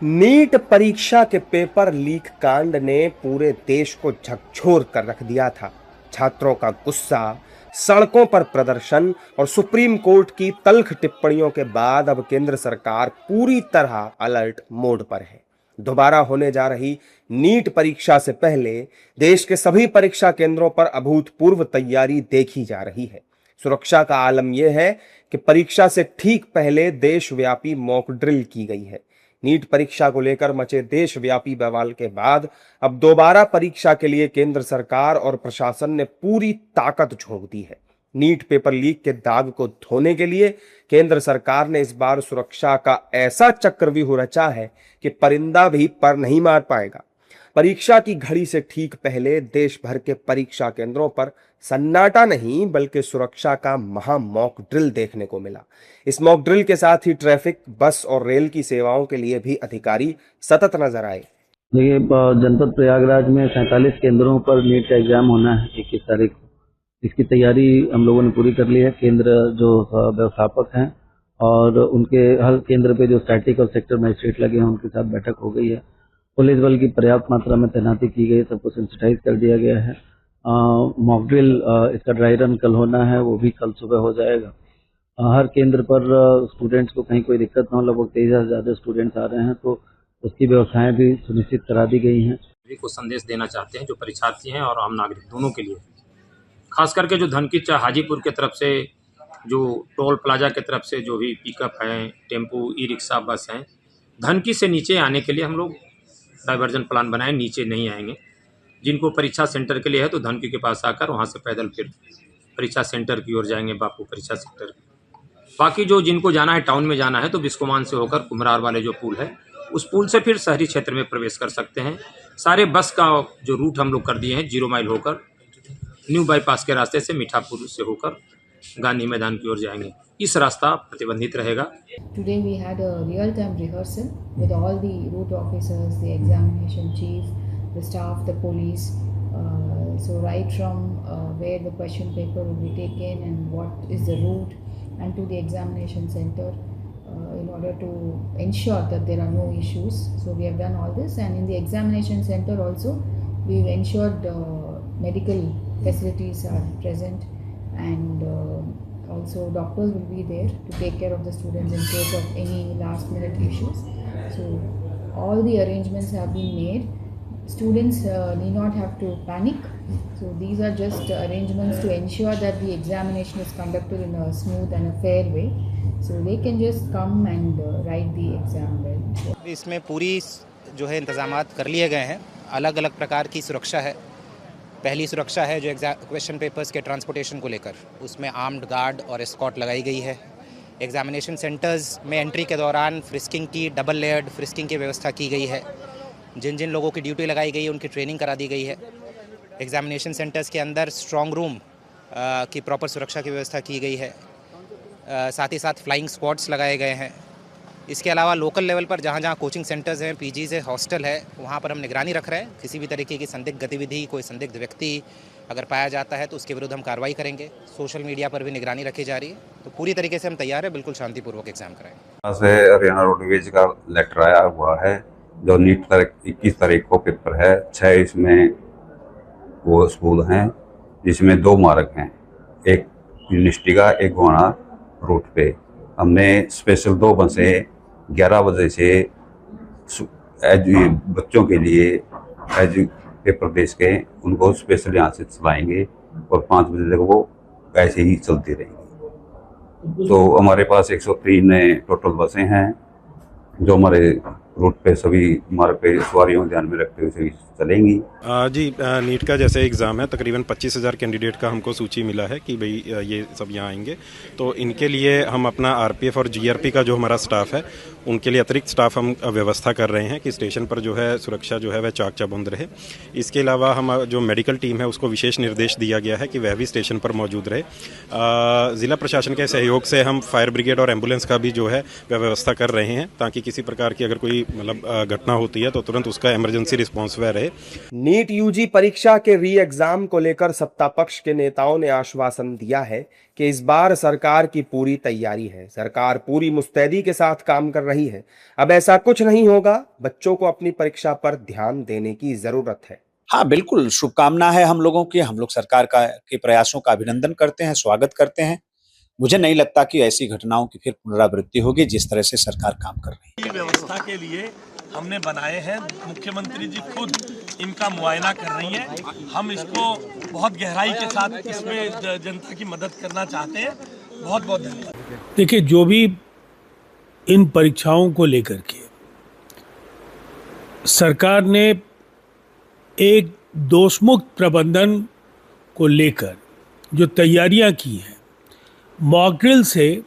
NEET परीक्षा के paper leak कांड ने पूरे देश को झकझोर कर रख दिया था। छात्रों का गुस्सा, सड़कों पर प्रदर्शन और सुप्रीम कोर्ट की तल्ख टिप्पणियों के बाद अब केंद्र सरकार पूरी तरह अलर्ट मोड पर है। दोबारा होने जा रही नीट परीक्षा से पहले देश के सभी परीक्षा केंद्रों पर अभूतपूर्व तैयारी देखी जा रही है। सुरक्षा का आलम यह है कि परीक्षा से ठीक पहले देशव्यापी मॉक ड्रिल की गई है। नीट परीक्षा को लेकर मचे देशव्यापी बवाल के बाद अब दोबारा परीक्षा के लिए केंद्र सरकार और प्रशासन ने पूरी ताकत झोंक दी है। नीट पेपर लीक के दाग को धोने के लिए केंद्र सरकार ने इस बार सुरक्षा का ऐसा चक्रव्यूह रचा है कि परिंदा भी पर नहीं मार पाएगा। परीक्षा की घड़ी से ठीक पहले देश भर के परीक्षा केंद्रों पर सन्नाटा नहीं बल्कि सुरक्षा का महा मॉक ड्रिल देखने को मिला। इस मॉक ड्रिल के साथ ही ट्रैफिक, बस और रेल की सेवाओं के लिए भी अधिकारी सतत नजर आए। देखिए, जनपद प्रयागराज में 47 केंद्रों पर नीट का एग्जाम होना है 21 तारीख को। इसकी तैयारी हम लोगों ने पूरी कर ली है। केंद्र जो व्यवस्थापक हैं और उनके हर केंद्र पे जो स्टैटिक और सेक्टर मजिस्ट्रेट लगे हैं उनके साथ बैठक हो गई है। पुलिस बल की पर्याप्त मात्रा में तैनाती की गई है, सबको सेंसिटाइज कर दिया गया है। मॉक ड्रिल इसका ड्राई रन कल होना है, वो भी कल सुबह हो जाएगा। हर केंद्र पर स्टूडेंट्स को कहीं कोई दिक्कत ना हो। लगभग 23,000 से ज़्यादा स्टूडेंट्स आ रहे हैं, तो उसकी व्यवस्थाएं भी सुनिश्चित करा दी गई हैं। को संदेश देना चाहते हैं जो परीक्षार्थी हैं और आम नागरिक दोनों के लिए, खास करके जो धनकी हाजीपुर के तरफ से, जो टोल प्लाजा के तरफ से जो भी पिकअप हैं, टेम्पू, ई रिक्शा, बस हैं, धनकी से नीचे आने के लिए हम लोग डाइवर्जन प्लान बनाए, नीचे नहीं आएंगे। जिनको परीक्षा सेंटर के लिए है तो धनकी के पास आकर वहाँ से पैदल फिर परीक्षा सेंटर की ओर जाएंगे, बापू परीक्षा सेंटर। बाकी जो जिनको जाना है, टाउन में जाना है, तो बिस्कोमान से होकर कुम्हरार वाले जो पुल है उस पुल से फिर शहरी क्षेत्र में प्रवेश कर सकते हैं। सारे बस का जो रूट हम लोग कर दिए हैं 0 माइल होकर न्यू बाईपास के रास्ते से मीठापुर से होकर गांधी मैदान की ओर जाएंगे। इस रास्ता प्रतिबंधित रहेगा। Today we had a real-time rehearsal with all the route officers, the examination chief, the staff, the police. So right from where the question paper will be taken and what is the route and to the examination center in order to ensure that there are no issues. So we have done all this, and in the examination center also we've ensured medical facilities are present, and also doctors will be there to take care of the students in case of any last minute issues. So all the arrangements have been made. Students need not have to panic. So these are just arrangements to ensure that the examination is conducted in a smooth and a fair way. So they can just come and write the exam well. इसमें पूरी जो है इंतजामात कर लिए गए हैं। अलग अलग प्रकार की सुरक्षा है। पहली सुरक्षा है जो क्वेश्चन पेपर्स के ट्रांसपोर्टेशन को लेकर, उसमें आर्म्ड गार्ड और एस्कॉर्ट लगाई गई है। एग्जामिनेशन सेंटर्स में एंट्री के दौरान फ्रिस्किंग की, डबल लेयर्ड फ्रिस्किंग की व्यवस्था की गई है। जिन जिन लोगों की ड्यूटी लगाई गई है उनकी ट्रेनिंग करा दी गई है। एग्जामिनेशन सेंटर्स के अंदर स्ट्रॉन्ग रूम की प्रॉपर सुरक्षा की व्यवस्था की गई है। साथ ही साथ फ्लाइंग स्क्वाड्स लगाए गए हैं। इसके अलावा लोकल लेवल पर जहाँ जहाँ कोचिंग सेंटर्स हैं, पीजीज है, हॉस्टल है, वहाँ पर हम निगरानी रख रहे हैं। किसी भी तरीके की संदिग्ध गतिविधि, कोई संदिग्ध व्यक्ति अगर पाया जाता है तो उसके विरुद्ध हम कार्रवाई करेंगे। सोशल मीडिया पर भी निगरानी रखी जा रही है। तो पूरी तरीके से हम तैयार हैं, बिल्कुल शांतिपूर्वक एग्जाम कराएंगे। यहाँ से हरियाणा रोडवेज का लेटर आया हुआ है जो नीट 21 तारीख को पेपर है। 6 इसमें वो स्कूल हैं जिसमें 2 मार्ग हैं, एक यूनिवर्सिटी का, एक गोवाना रूट पे। हमने स्पेशल 2 बसें 11 बजे से बच्चों के लिए पेपर देश के उनको स्पेशल यहाँ से चलाएंगे और 5 बजे तक वो ऐसे ही चलती रहेंगी। तो हमारे पास 103 टोटल बसें हैं जो हमारे रूट पे सभी मार्ग पे सवारियों को ध्यान में रखते हुए सभी चलेंगी। जी, नीट का जैसे एग्ज़ाम है, तकरीबन 25,000 कैंडिडेट का हमको सूची मिला है कि भाई ये सब यहाँ आएंगे। तो इनके लिए हम अपना आरपीएफ और जीआरपी का जो हमारा स्टाफ है उनके लिए अतिरिक्त स्टाफ हम व्यवस्था कर रहे हैं कि स्टेशन पर जो है सुरक्षा जो है वह चाक चौबंद रहे। इसके अलावा हम जो मेडिकल टीम है उसको विशेष निर्देश दिया गया है कि वह भी स्टेशन पर मौजूद रहे। ज़िला प्रशासन के सहयोग से हम फायर ब्रिगेड और एम्बुलेंस का भी जो है वह व्यवस्था कर रहे हैं ताकि किसी प्रकार की अगर कोई कोई मतलब घटना होती है तो तुरंत उसका इमरजेंसी रिस्पॉन्स वह रहे। नीट यूजी परीक्षा के री एग्जाम को लेकर सत्ता पक्ष के नेताओं ने आश्वासन दिया है कि इस बार सरकार की पूरी तैयारी है, सरकार पूरी मुस्तैदी के साथ काम कर रही है। अब ऐसा कुछ नहीं होगा, बच्चों को अपनी परीक्षा पर ध्यान देने की जरूरत है। हाँ, बिल्कुल शुभकामना है हम लोगों की। हम लोग सरकार के प्रयासों का अभिनंदन करते हैं, स्वागत करते हैं। मुझे नहीं लगता कि ऐसी घटनाओं की फिर पुनरावृत्ति होगी जिस तरह से सरकार काम कर रही है। व्यवस्था के लिए हमने बनाए हैं, मुख्यमंत्री जी खुद इनका मुआयना कर रही हैं। हम इसको बहुत गहराई के साथ इसमें जनता की मदद करना चाहते हैं। बहुत बहुत धन्यवाद। देखिए, जो भी इन परीक्षाओं को लेकर के सरकार ने एक दोषमुक्त प्रबंधन को लेकर जो तैयारियां की हैं, मॉक ड्रिल से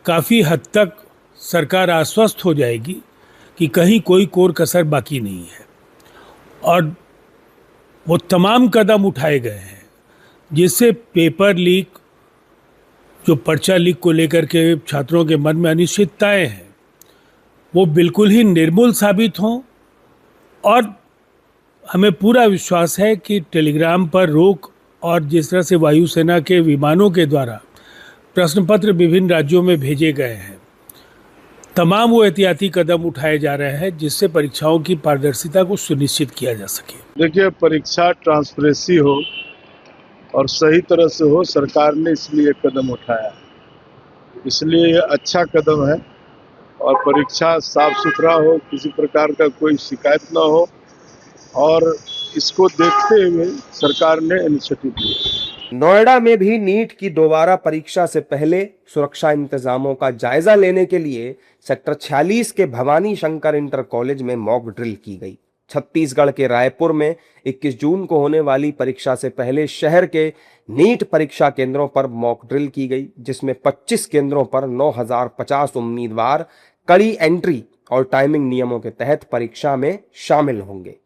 काफ़ी हद तक सरकार आश्वस्त हो जाएगी कि कहीं कोई कोर कसर बाकी नहीं है और वो तमाम कदम उठाए गए हैं जिससे पेपर लीक, जो पर्चा लीक को लेकर के छात्रों के मन में अनिश्चितताएं हैं, वो बिल्कुल ही निर्मूल साबित हों। और हमें पूरा विश्वास है कि टेलीग्राम पर रोक और जिस तरह से वायुसेना के विमानों के द्वारा प्रश्न पत्र विभिन्न राज्यों में भेजे गए हैं, तमाम वो एहतियाती कदम उठाए जा रहे हैं जिससे परीक्षाओं की पारदर्शिता को सुनिश्चित किया जा सके। देखिए, परीक्षा ट्रांसपेरेंसी हो और सही तरह से हो, सरकार ने इसलिए कदम उठाया, इसलिए ये अच्छा कदम है। और परीक्षा साफ सुथरा हो, किसी प्रकार का कोई शिकायत ना हो, और इसको देखते हुए सरकार ने इनिशिएटिव लिया। नोएडा में भी नीट की दोबारा परीक्षा से पहले सुरक्षा इंतजामों का जायजा लेने के लिए सेक्टर 46 के भवानी शंकर इंटर कॉलेज में मॉक ड्रिल की गई। छत्तीसगढ़ के रायपुर में 21 जून को होने वाली परीक्षा से पहले शहर के नीट परीक्षा केंद्रों पर मॉक ड्रिल की गई, जिसमें 25 केंद्रों पर 9050 उम्मीदवार कड़ी एंट्री और टाइमिंग नियमों के तहत परीक्षा में शामिल होंगे।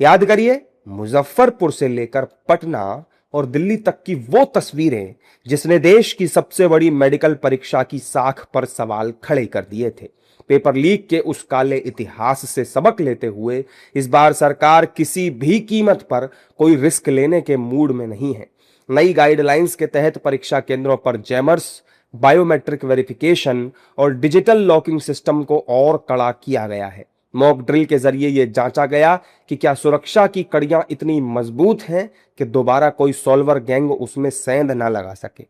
याद करिए, मुजफ्फरपुर से लेकर पटना और दिल्ली तक की वो तस्वीरें जिसने देश की सबसे बड़ी मेडिकल परीक्षा की साख पर सवाल खड़े कर दिए थे। पेपर लीक के उस काले इतिहास से सबक लेते हुए इस बार सरकार किसी भी कीमत पर कोई रिस्क लेने के मूड में नहीं है। नई गाइडलाइंस के तहत परीक्षा केंद्रों पर जैमर्स, बायोमेट्रिक वेरिफिकेशन और डिजिटल लॉकिंग सिस्टम को और कड़ा किया गया है। मॉक ड्रिल के जरिए यह जांचा गया कि क्या सुरक्षा की कड़ियां इतनी मजबूत हैं कि दोबारा कोई सॉल्वर गैंग उसमें सेंध न लगा सके।